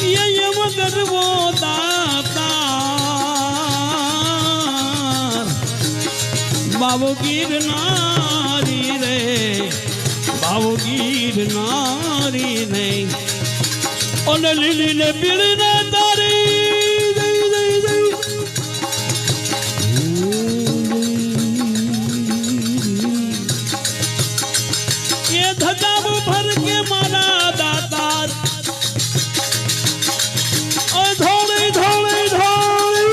ये यम गर्वो दातार बाबू गिरनारी रे बाबू गिरनारी ने ओले लीली ने पीड़ने तारी ये धजाब भर के मारा दातार और धोड़ी धोड़ी धोड़ी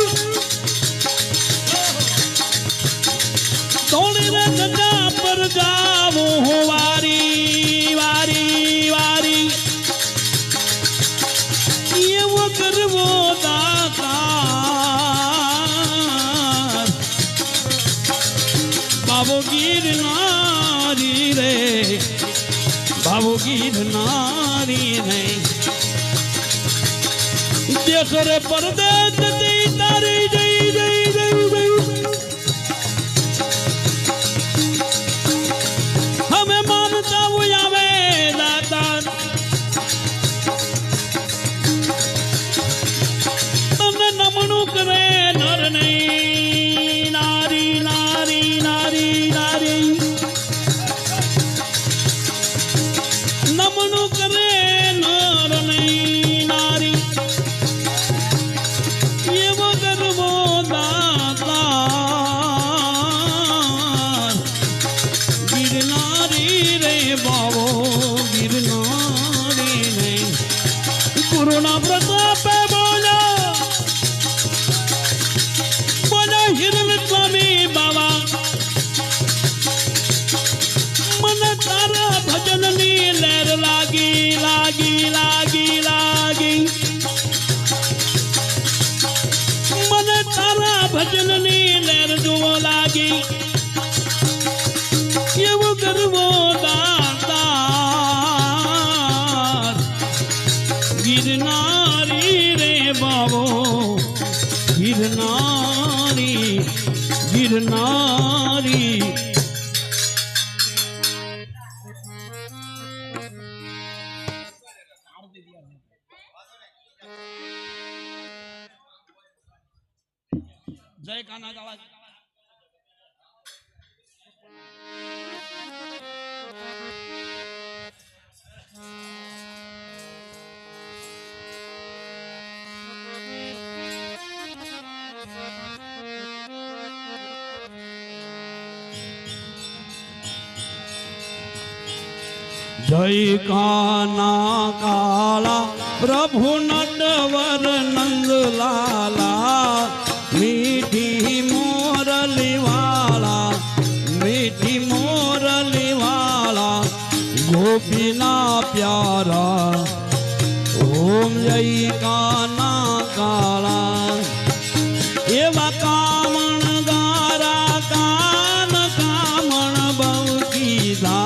धोड़ी रे धजा पर जाओ हो वारी वारी वारी ये वो करवो दातार बाबू गिरनारी रे बाबू गिरनारी ने देख रे परदेश दी तारी जय जय जय जय हमें मानता वो आवे दातार तने नमनु करे नर नहीं नारी नारी नारी नारी नमनु करे नर नहीं नारी ये वो गर्वो दातार गिरनारी रे बाबो गिरनारी ने कोरोना प्रताप बोला बोला हिरण स्वामी बाबा मन तारा भजन नी लहर लागी लागी लागी लागी मन तारा भजन नी लहर जो लागी ये वो गर्वो दातार गिरनारी रे बाबो गिरनारी गिरनारी जय कान्हा काला जय कान्हा काला प्रभु नटवर नंद लाला मीठी मोरली वाला मीठी मोरली वाला गोपीना प्यारा ओम जय कान्हा काला एवा कामण गारा कान कामण बहु कीधा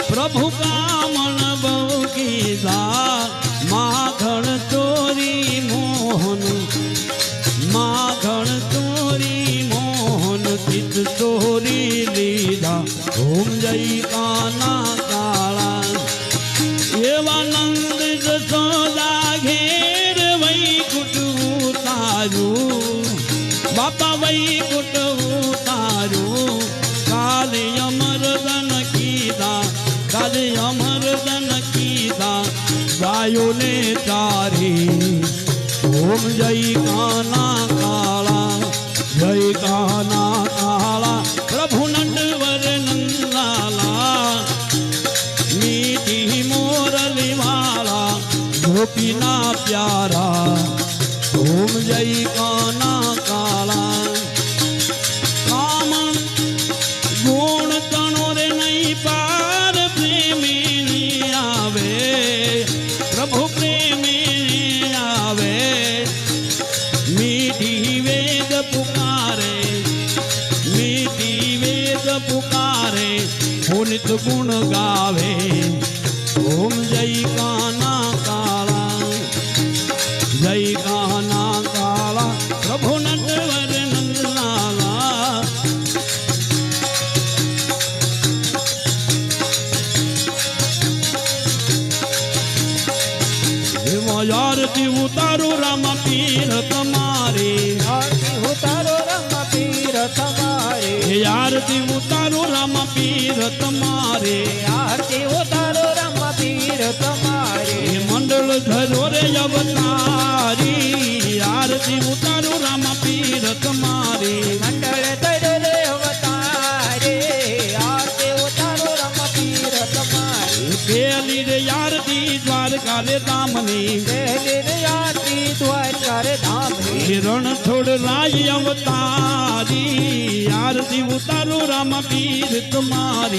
प्रभु कामण बहु कीधा माखण चोरी मोहन माखण चोरी मोहन चित चोरी लीधा ओम जय कान्हा काला एवा नंद जसोदा घेर वैकुट उतारू बापा वैकुट उतारू काले अमरदन कीधा काले अमरदन कीधा गायो ने चारी ओम जय कान्हा काला जय कान्हा काला प्रभु नटवर नंदलाला मीठी मोरली वाला गोपीना प्यारा ओम जय कान्हा काला कामन गुण तणो रे नहीं पार प्रेमी आवे प्रभु प्रेमी आवे मीठी वेद पुकारे मीठी वेद पुकारे पुनित गुण गावे ओम जय कान्हा काला जय कान्हा काला प्रभु नटवर नंदलाला આરતી ઉતારું રામ પીર તમારી આરતી ઉતારો રમ પીર તમારે હે આરતી ઉતારું રામ પીર તમારે આરતી ઉતારો રમ પીર તમારે હે મંડળ ધરો રે અવતારી આરતી ઉતારું રામ પીર તમારી મંડળ તડો રે અવતારે આરતી ઉતારો રમ પીર તમારે પેલી રે આરતી દ્વારકા રે ધામની પહેલી આરતી દ્વારકા રે ધામની હે રણછોડ રાય અવતારી આરતી ઉતારું રામ પીર તમારી